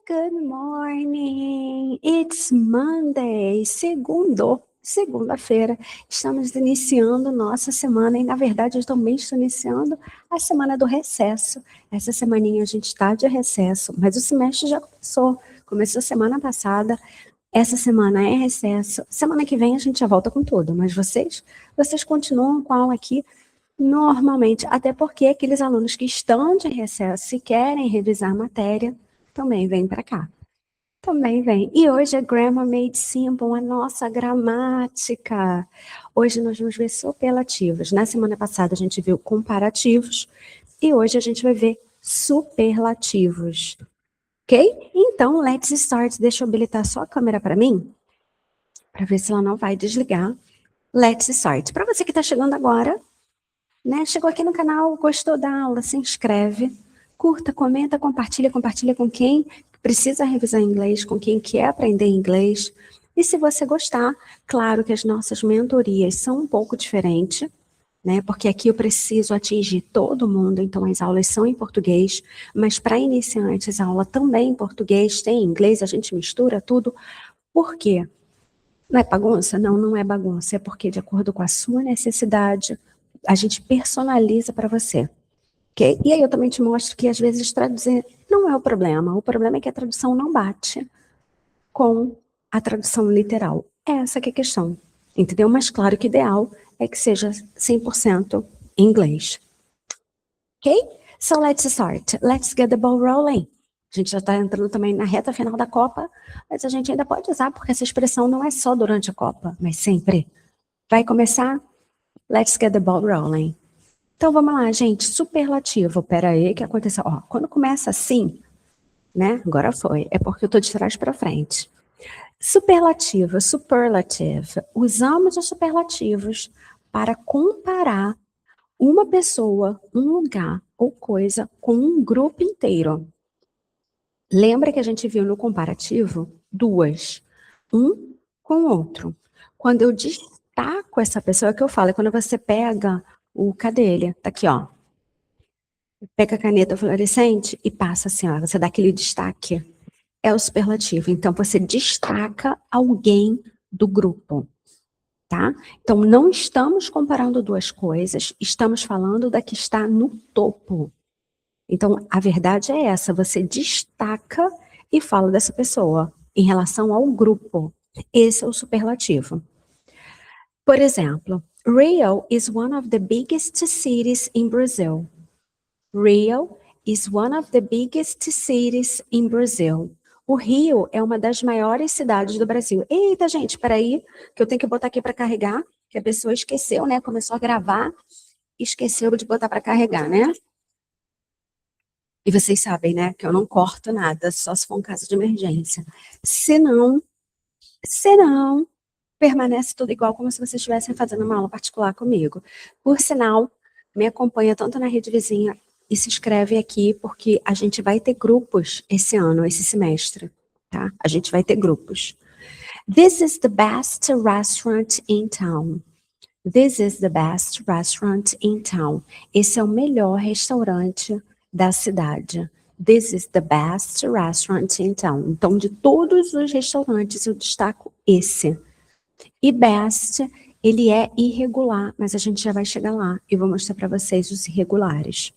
Good morning! It's Monday, segunda-feira. Estamos iniciando nossa semana e, na verdade, eu também estou iniciando a semana do recesso. Essa semaninha a gente está de recesso, mas o semestre já começou semana passada. Essa semana é recesso. Semana que vem a gente já volta com tudo, mas vocês continuam com a aula aqui normalmente, até porque aqueles alunos que estão de recesso e querem revisar a matéria, também vem para cá. Também vem. E hoje é Grammar Made Simple, a nossa gramática. Hoje nós vamos ver superlativos. Na semana passada a gente viu comparativos e hoje a gente vai ver superlativos. Ok? Então, let's start. Deixa eu habilitar só a câmera para mim, para ver se ela não vai desligar. Let's start. Para você que está chegando agora, né? Chegou aqui no canal, gostou da aula, se inscreve, curta, comenta, compartilha com quem precisa revisar inglês, com quem quer aprender inglês. E se você gostar, claro que as nossas mentorias são um pouco diferentes, né? Porque aqui eu preciso atingir todo mundo, então as aulas são em português, mas para iniciantes a aula também em português, tem em inglês, a gente mistura tudo. Por quê? Não é bagunça? Não, não é bagunça, é porque de acordo com a sua necessidade, a gente personaliza para você. Okay? E aí eu também te mostro que às vezes traduzir não é o problema é que a tradução não bate com a tradução literal. Essa que é a questão, entendeu? Mas claro que o ideal é que seja 100% em inglês. Ok? So let's start. Let's get the ball rolling. A gente já está entrando também na reta final da Copa, mas a gente ainda pode usar, porque essa expressão não é só durante a Copa, mas sempre. Vai começar? Let's get the ball rolling. Então, vamos lá, gente. Superlativo. Pera aí, o que aconteceu? Ó, quando começa assim, né? Agora foi. É porque eu tô de trás para frente. Superlativo, superlative. Usamos os superlativos para comparar uma pessoa, um lugar ou coisa com um grupo inteiro. Lembra que a gente viu no comparativo duas, um com o outro. Quando eu destaco essa pessoa, é o que eu falo, é quando você pega cadê ele? Tá aqui, ó. Pega a caneta fluorescente e passa assim, ó, você dá aquele destaque. É o superlativo. Então, você destaca alguém do grupo, tá? Então, não estamos comparando duas coisas, estamos falando da que está no topo. Então, a verdade é essa, você destaca e fala dessa pessoa em relação ao grupo. Esse é o superlativo. Por exemplo, Rio is one of the biggest cities in Brazil. Rio is one of the biggest cities in Brazil. O Rio é uma das maiores cidades do Brasil. Eita, gente, peraí, que eu tenho que botar aqui para carregar, que a pessoa esqueceu, né? Começou a gravar, esqueceu de botar para carregar, né? E vocês sabem, né, que eu não corto nada, só se for um caso de emergência. Se não, permanece tudo igual, como se vocês estivessem fazendo uma aula particular comigo. Por sinal, me acompanha tanto na Rede Vizinha e se inscreve aqui, porque a gente vai ter grupos esse ano, esse semestre, tá? A gente vai ter grupos. This is the best restaurant in town. This is the best restaurant in town. Esse é o melhor restaurante da cidade. This is the best restaurant in town. Então, de todos os restaurantes, eu destaco esse. E best, ele é irregular, mas a gente já vai chegar lá e vou mostrar para vocês os irregulares.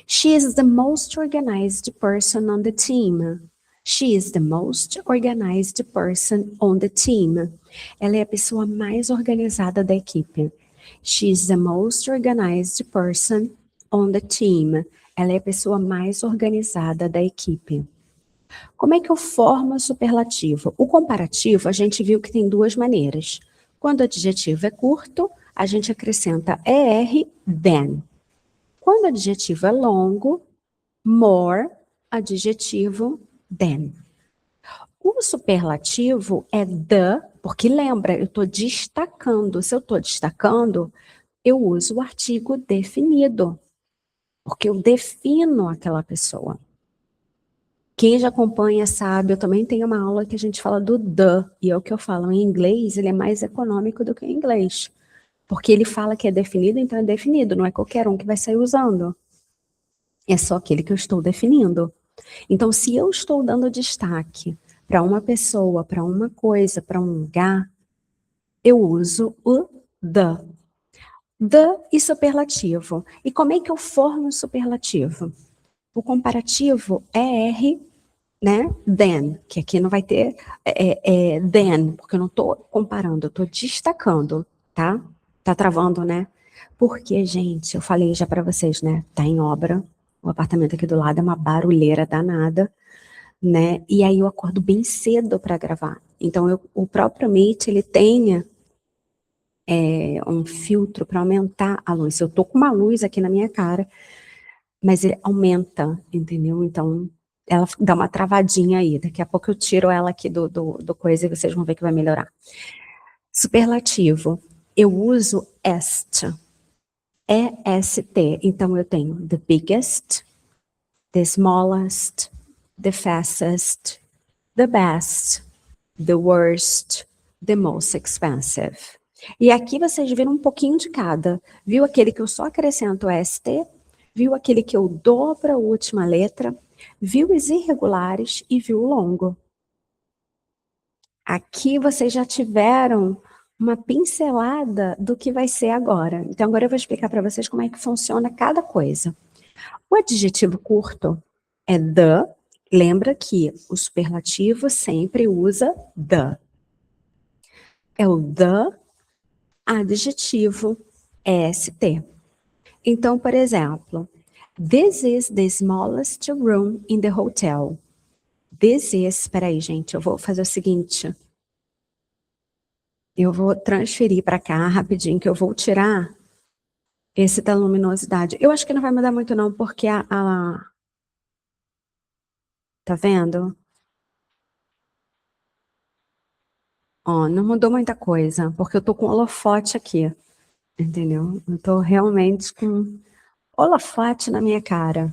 She is the most organized person on the team. She is the most organized person on the team. Ela é a pessoa mais organizada da equipe. She is the most organized person on the team. Ela é a pessoa mais organizada da equipe. Como é que eu formo o superlativo? O comparativo, a gente viu que tem duas maneiras. Quando o adjetivo é curto, a gente acrescenta ER, than. Quando o adjetivo é longo, more, adjetivo, than. O superlativo é the, porque lembra, eu estou destacando. Se eu estou destacando, eu uso o artigo definido, porque eu defino aquela pessoa. Quem já acompanha sabe, eu também tenho uma aula que a gente fala do the, e é o que eu falo, em inglês ele é mais econômico do que em inglês. Porque ele fala que é definido, então é definido, não é qualquer um que vai sair usando. É só aquele que eu estou definindo. Então, se eu estou dando destaque para uma pessoa, para uma coisa, para um lugar, eu uso o the. The e superlativo. E como é que eu formo o superlativo? O comparativo é R, né? Than, que aqui não vai ter than, porque eu não estou comparando, eu estou destacando, tá? Tá travando, né? Porque, gente, eu falei já para vocês, né? Tá em obra, o apartamento aqui do lado é uma barulheira danada, né? E aí eu acordo bem cedo para gravar. Então, o próprio Meet, ele tem um filtro para aumentar a luz. Eu tô com uma luz aqui na minha cara, mas ele aumenta, entendeu? Então, ela dá uma travadinha aí. Daqui a pouco eu tiro ela aqui do coisa e vocês vão ver que vai melhorar. Superlativo. Eu uso est. E-S-T. Então, eu tenho the biggest, the smallest, the fastest, the best, the worst, the most expensive. E aqui vocês viram um pouquinho de cada. Viu aquele que eu só acrescento ST? Viu aquele que eu dobro a última letra? Viu os irregulares e viu o longo? Aqui vocês já tiveram uma pincelada do que vai ser agora. Então agora eu vou explicar para vocês como é que funciona cada coisa. O adjetivo curto é the. Lembra que o superlativo sempre usa the. É o the adjetivo est. Então, por exemplo, this is the smallest room in the hotel. This is, espera aí, gente, eu vou fazer o seguinte. Eu vou transferir para cá rapidinho, que eu vou tirar esse da luminosidade. Eu acho que não vai mudar muito não, porque tá vendo? Ó, não mudou muita coisa, porque eu tô com holofote aqui, entendeu? Eu tô realmente com holofote na minha cara.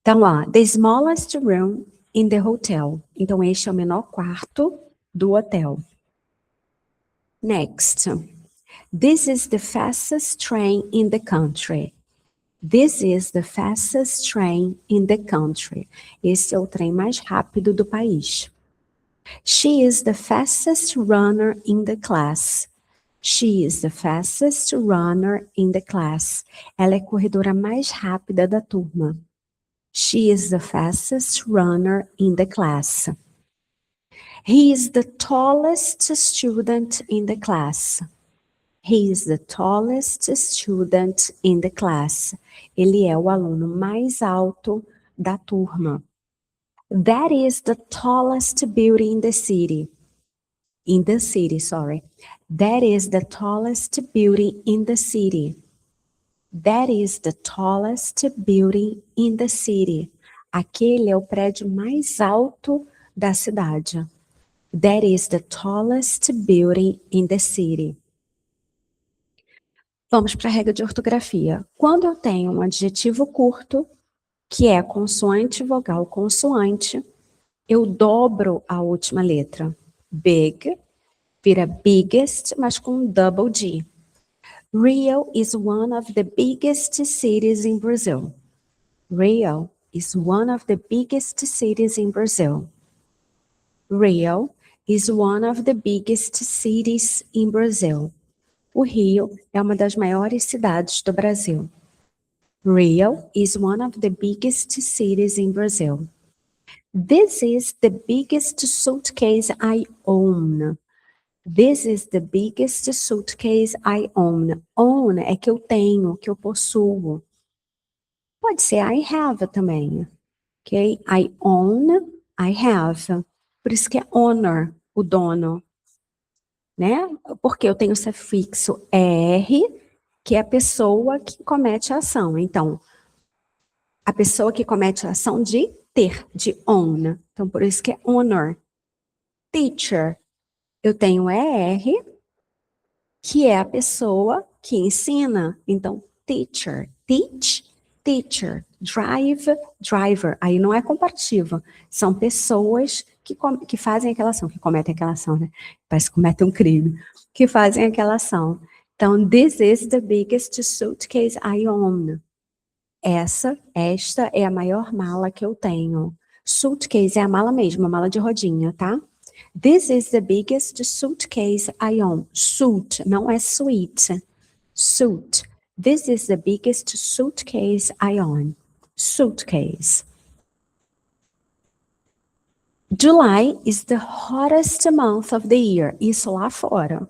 Então, ó, the smallest room in the hotel. Então, este é o menor quarto do hotel. Next. This is the fastest train in the country. This is the fastest train in the country. Esse é o trem mais rápido do país. She is the fastest runner in the class. She is the fastest runner in the class. Ela é a corredora mais rápida da turma. She is the fastest runner in the class. He is the tallest student in the class. He is the tallest student in the class. Ele é o aluno mais alto da turma. That is the tallest building in the city. In the city, sorry. That is the tallest building in the city. That is the tallest building in the city. Aquele é o prédio mais alto da cidade. That is the tallest building in the city. Vamos para a regra de ortografia. Quando eu tenho um adjetivo curto, que é consoante, vogal, consoante, eu dobro a última letra. Big vira biggest, mas com double G. Rio is one of the biggest cities in Brazil. Rio is one of the biggest cities in Brazil. Rio is one of the biggest cities in Brazil. O Rio é uma das maiores cidades do Brasil. Rio is one of the biggest cities in Brazil. This is the biggest suitcase I own. This is the biggest suitcase I own. Own é que eu tenho, que eu possuo. Pode ser I have também. Ok? I own, I have. Por isso que é owner, o dono. Né? Porque eu tenho o sufixo R, que é a pessoa que comete a ação. Então, a pessoa que comete a ação de ter, de own. Então, por isso que é owner. Teacher, eu tenho ER, que é a pessoa que ensina. Então, teacher, teach, teacher, drive, driver. Aí não é comparativo. São pessoas que fazem aquela ação, que cometem aquela ação, né? Parece que cometem um crime. Que fazem aquela ação. Então, this is the biggest suitcase I own. Esta é a maior mala que eu tenho. Suitcase é a mala mesmo, a mala de rodinha, tá? This is the biggest suitcase I own. Suit, não é suite. Suit. This is the biggest suitcase I own. Suitcase. July is the hottest month of the year. Isso lá fora.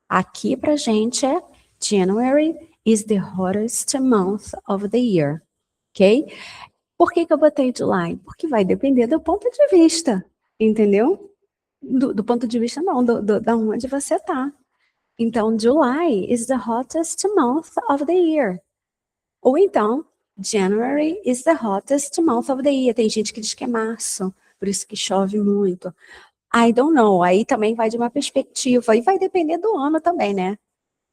Aqui pra gente é January is the hottest month of the year. Ok? Por que eu botei July? Porque vai depender do ponto de vista. Entendeu? Do ponto de vista não, da onde você tá. Então, July is the hottest month of the year. Ou então, January is the hottest month of the year. Tem gente que diz que é março, por isso que chove muito. I don't know. Aí também vai de uma perspectiva. E vai depender do ano também, né?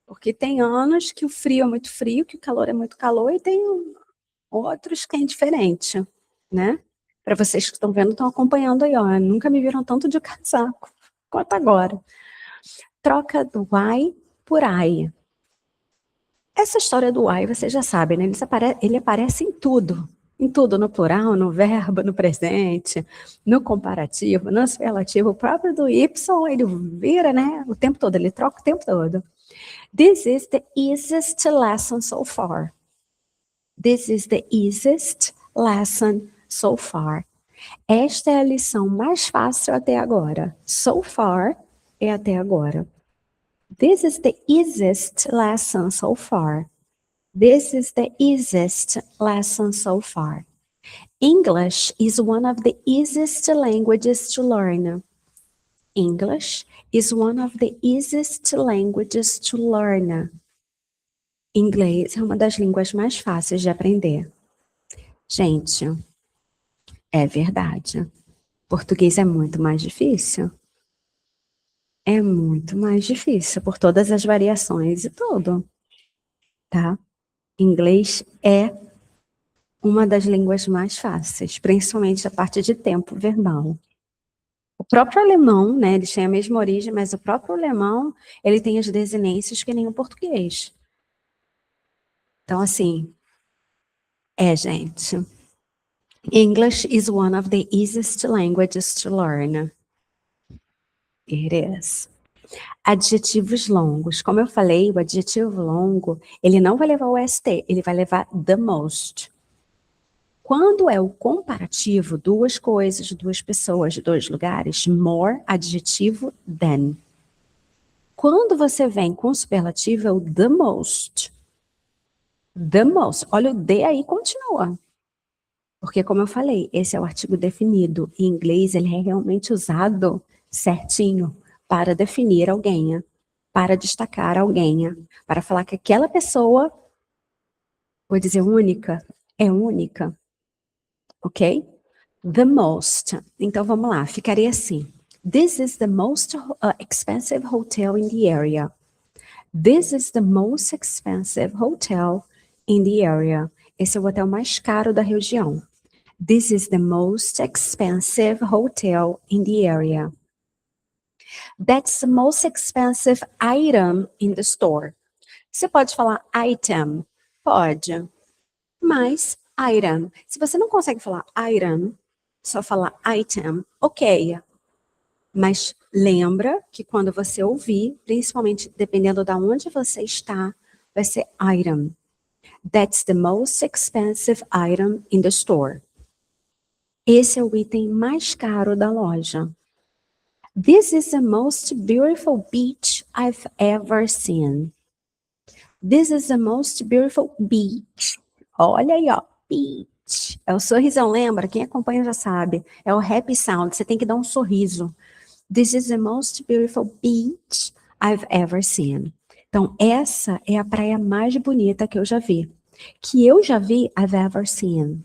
Porque tem anos que o frio é muito frio, que o calor é muito calor, e tem outros que é diferente, né? Para vocês que estão vendo, estão acompanhando aí, ó. Nunca me viram tanto de casaco quanto agora. Troca do I por I. Essa história do I, vocês já sabem, né? Ele aparece em tudo, no plural, no verbo, no presente, no comparativo, no superlativo. O próprio do Y, ele vira, né? O tempo todo, ele troca o tempo todo. This is the easiest lesson so far. This is the easiest lesson so far. Esta é a lição mais fácil até agora. So far é até agora. This is the easiest lesson so far. This is the easiest lesson so far. English is one of the easiest languages to learn. English is one of the easiest languages to learn. Inglês é uma das línguas mais fáceis de aprender. Gente, é verdade. Português é muito mais difícil. É muito mais difícil, por todas as variações e tudo, tá? Inglês é uma das línguas mais fáceis, principalmente a parte de tempo verbal. O próprio alemão, né, eles têm a mesma origem, mas o próprio alemão, ele tem as desinências que nem o português. Então, assim, gente. English is one of the easiest languages to learn. It is. Adjetivos longos. Como eu falei, o adjetivo longo, ele não vai levar o ST, ele vai levar the most. Quando é o comparativo, duas coisas, duas pessoas, dois lugares, more, adjetivo, than. Quando você vem com superlativo, é o the most. The most. Olha o the aí, continua. Porque, como eu falei, esse é o artigo definido. Em inglês, ele é realmente usado certinho para definir alguém, para destacar alguém, para falar que aquela pessoa, vou dizer única, é única. Ok? The most. Então, vamos lá. Ficaria assim. This is the most expensive hotel in the area. This is the most expensive hotel in the area. Esse é o hotel mais caro da região. This is the most expensive hotel in the area. That's the most expensive item in the store. Você pode falar item? Pode. Mas item. Se você não consegue falar item, só falar item, ok. Mas lembra que quando você ouvir, principalmente dependendo de onde você está, vai ser item. That's the most expensive item in the store. Esse é o item mais caro da loja. This is the most beautiful beach I've ever seen. This is the most beautiful beach. Olha aí, ó. Beach. É o sorrisão, lembra? Quem acompanha já sabe. É o happy sound. Você tem que dar um sorriso. This is the most beautiful beach I've ever seen. Então, essa é a praia mais bonita que eu já vi. Que eu já vi, I've ever seen.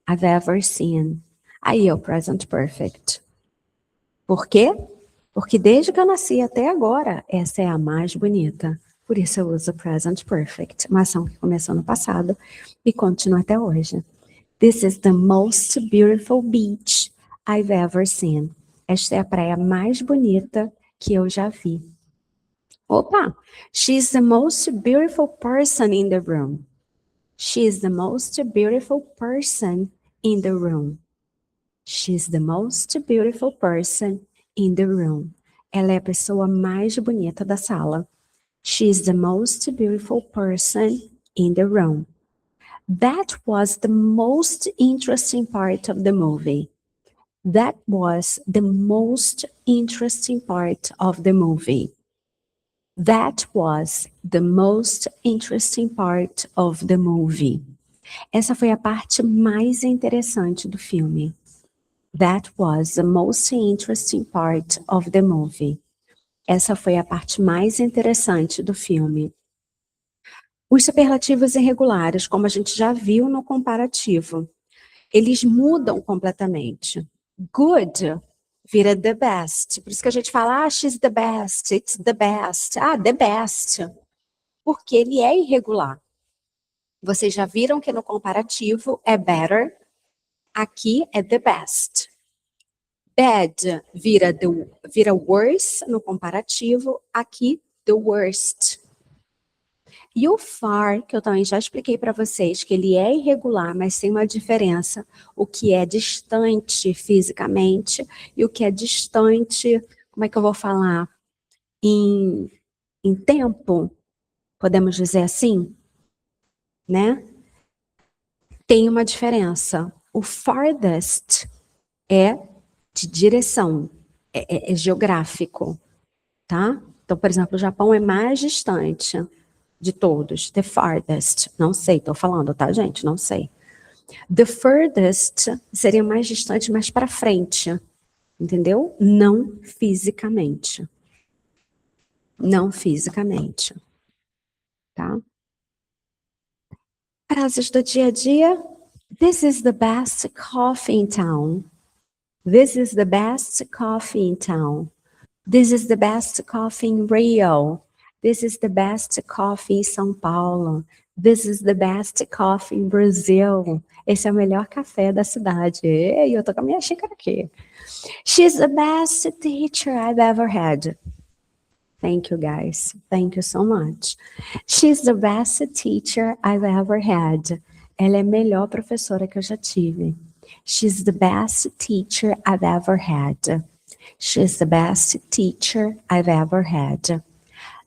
I've ever seen. Aí é o present perfect. Por quê? Porque desde que eu nasci até agora, essa é a mais bonita. Por isso eu uso present perfect, uma ação que começou no passado e continua até hoje. This is the most beautiful beach I've ever seen. Esta é a praia mais bonita que eu já vi. Opa! She's the most beautiful person in the room. She is the most beautiful person in the room. She's the most beautiful person in the room. Ela é a pessoa mais bonita da sala. She's the most beautiful person in the room. That was the most interesting part of the movie. That was the most interesting part of the movie. That was the most interesting part of the movie. Essa foi a parte mais interessante do filme. That was the most interesting part of the movie. Essa foi a parte mais interessante do filme. Os superlativos irregulares, como a gente já viu no comparativo, eles mudam completamente. Good vira the best. Por isso que a gente fala, she's the best, it's the best. The best. Porque ele é irregular. Vocês já viram que no comparativo é better, aqui é the best. Bad vira worse no comparativo, aqui the worst. E o far, que eu também já expliquei para vocês, que ele é irregular, mas tem uma diferença. O que é distante fisicamente e o que é distante, como é que eu vou falar? Em tempo, podemos dizer assim, né? Tem uma diferença. O farthest é de direção, é geográfico, tá? Então, por exemplo, o Japão é mais distante de todos, the farthest, não sei, tô falando, tá, gente? Não sei. The furthest seria mais distante, mais para frente, entendeu? Não fisicamente. Não fisicamente, tá? Frases do dia a dia. This is the best coffee in town. This is the best coffee in town. This is the best coffee in Rio. This is the best coffee em São Paulo. This is the best coffee in Brazil. Esse é o melhor café da cidade. E eu tô com a minha xícara aqui. She's the best teacher I've ever had. Thank you, guys. Thank you so much. She's the best teacher I've ever had. Ela é a melhor professora que eu já tive. She's the best teacher I've ever had. She's the best teacher I've ever had.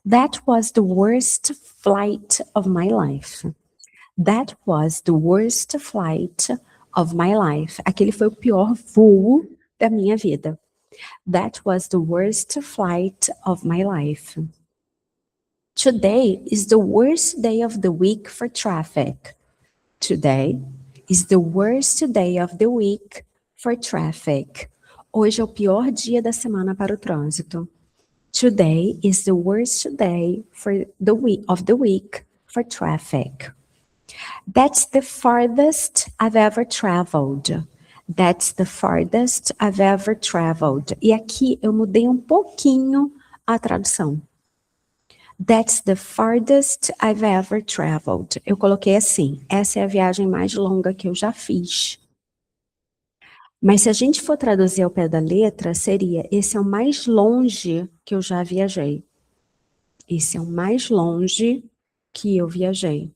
That was the worst flight of my life. That was the worst flight of my life. Aquele foi o pior voo da minha vida. That was the worst flight of my life. Today is the worst day of the week for traffic. Today is the worst day of the week for traffic. Hoje é o pior dia da semana para o trânsito. Today is the worst day of the week for traffic. That's the farthest I've ever traveled. That's the farthest I've ever traveled. E aqui eu mudei um pouquinho a tradução. That's the farthest I've ever traveled. Eu coloquei assim, essa é a viagem mais longa que eu já fiz. Mas se a gente for traduzir ao pé da letra, seria, esse é o mais longe que eu já viajei. Esse é o mais longe que eu viajei.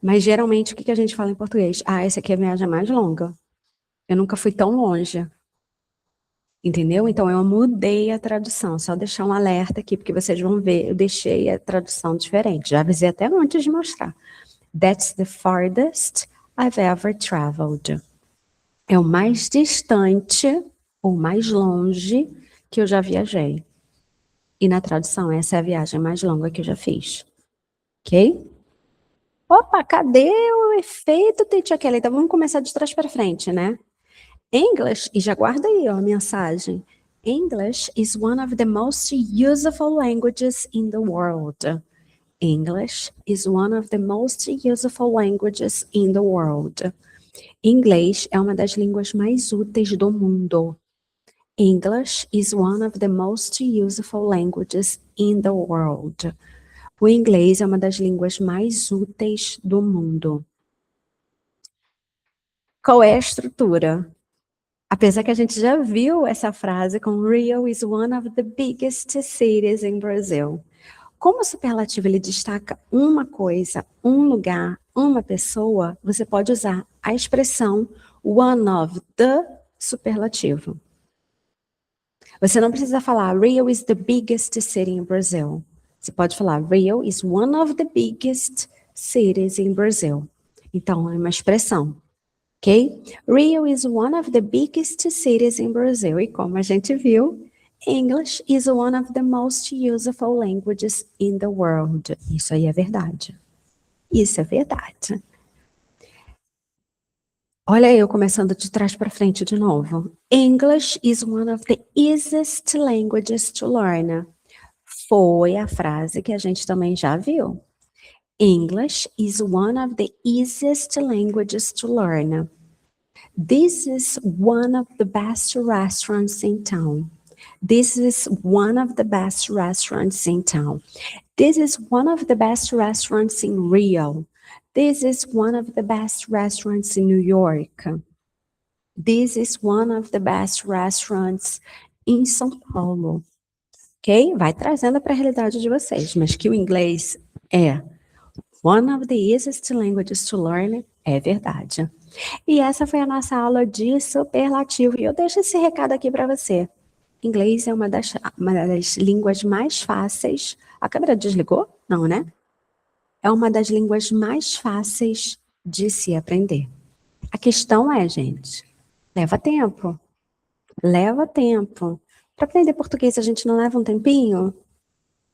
Mas geralmente o que a gente fala em português? Essa aqui é a viagem mais longa. Eu nunca fui tão longe. Entendeu? Então eu mudei a tradução, só deixar um alerta aqui, porque vocês vão ver, eu deixei a tradução diferente. Já avisei até antes de mostrar. That's the farthest I've ever traveled. É o mais distante, ou mais longe, que eu já viajei. E na tradução, essa é a viagem mais longa que eu já fiz. Ok? Opa, cadê o efeito, Teacher Kelly? Então vamos começar de trás para frente, né? English, e já guarda aí a mensagem. English is one of the most useful languages in the world. English is one of the most useful languages in the world. Inglês é uma das línguas mais úteis do mundo. English is one of the most useful languages in the world. O inglês é uma das línguas mais úteis do mundo. Qual é a estrutura? Apesar que a gente já viu essa frase com Rio is one of the biggest cities in Brazil. Como o superlativo ele destaca uma coisa, um lugar, uma pessoa, você pode usar a expressão one of the superlativo. Você não precisa falar Rio is the biggest city in Brazil. Você pode falar Rio is one of the biggest cities in Brazil. Então, é uma expressão, ok? Rio is one of the biggest cities in Brazil. E como a gente viu, English is one of the most useful languages in the world. Isso aí é verdade. Isso é verdade. Olha eu começando de trás para frente de novo. English is one of the easiest languages to learn. Foi a frase que a gente também já viu. English is one of the easiest languages to learn. This is one of the best restaurants in town. This is one of the best restaurants in town. This is one of the best restaurants in Rio. This is one of the best restaurants in New York. This is one of the best restaurants em São Paulo. Ok? Vai trazendo para a realidade de vocês, mas que o inglês é one of the easiest languages to learn é verdade. E essa foi a nossa aula de superlativo. E eu deixo esse recado aqui para você. Inglês é uma das línguas mais fáceis. A câmera desligou? Não, né? É uma das línguas mais fáceis de se aprender. A questão é, gente, leva tempo. Leva tempo. Para aprender português, a gente não leva um tempinho,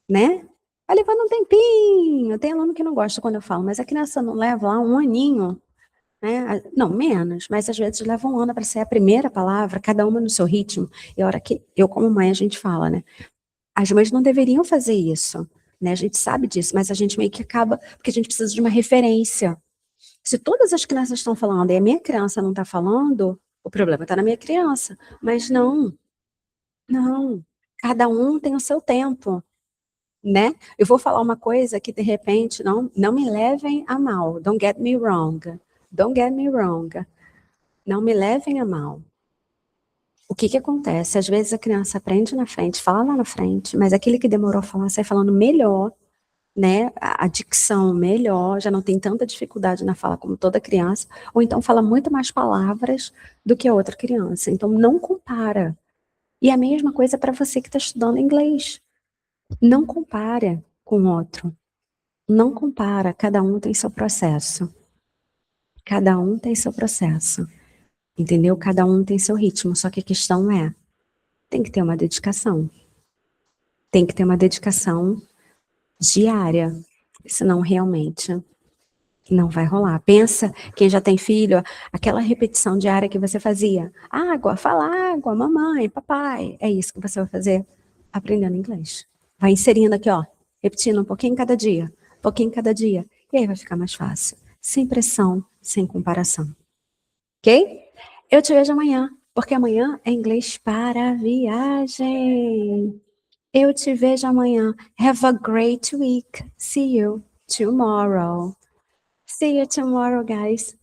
né? Vai levando um tempinho. Tem aluno que não gosta quando eu falo, mas a criança não leva lá um aninho, né? Não, menos, mas às vezes leva um ano para ser a primeira palavra, cada uma no seu ritmo. E a hora que eu, como mãe, a gente fala, né? As mães não deveriam fazer isso, né? A gente sabe disso, mas a gente meio que acaba, porque a gente precisa de uma referência. Se todas as crianças estão falando e a minha criança não está falando, o problema está na minha criança. Mas não. Cada um tem o seu tempo, né? Eu vou falar uma coisa que, de repente, não me levem a mal. Don't get me wrong. Don't get me wrong. Não me levem a mal. O que acontece? Às vezes a criança aprende na frente, fala lá na frente, mas aquele que demorou a falar sai falando melhor, né? A dicção melhor, já não tem tanta dificuldade na fala como toda criança, ou então fala muito mais palavras do que a outra criança. Então não compara. E a mesma coisa para você que está estudando inglês. Não compara com o outro. Não compara, cada um tem seu processo. Cada um tem seu processo. Entendeu? Cada um tem seu ritmo, só que a questão é, tem que ter uma dedicação. Tem que ter uma dedicação diária, senão realmente não vai rolar. Pensa, quem já tem filho, aquela repetição diária que você fazia. Água, fala água, mamãe, papai. É isso que você vai fazer aprendendo inglês. Vai inserindo aqui, ó, repetindo um pouquinho cada dia, e aí vai ficar mais fácil. Sem pressão, sem comparação. Ok? Eu te vejo amanhã, porque amanhã é inglês para viagem. Eu te vejo amanhã. Have a great week. See you tomorrow. See you tomorrow, guys.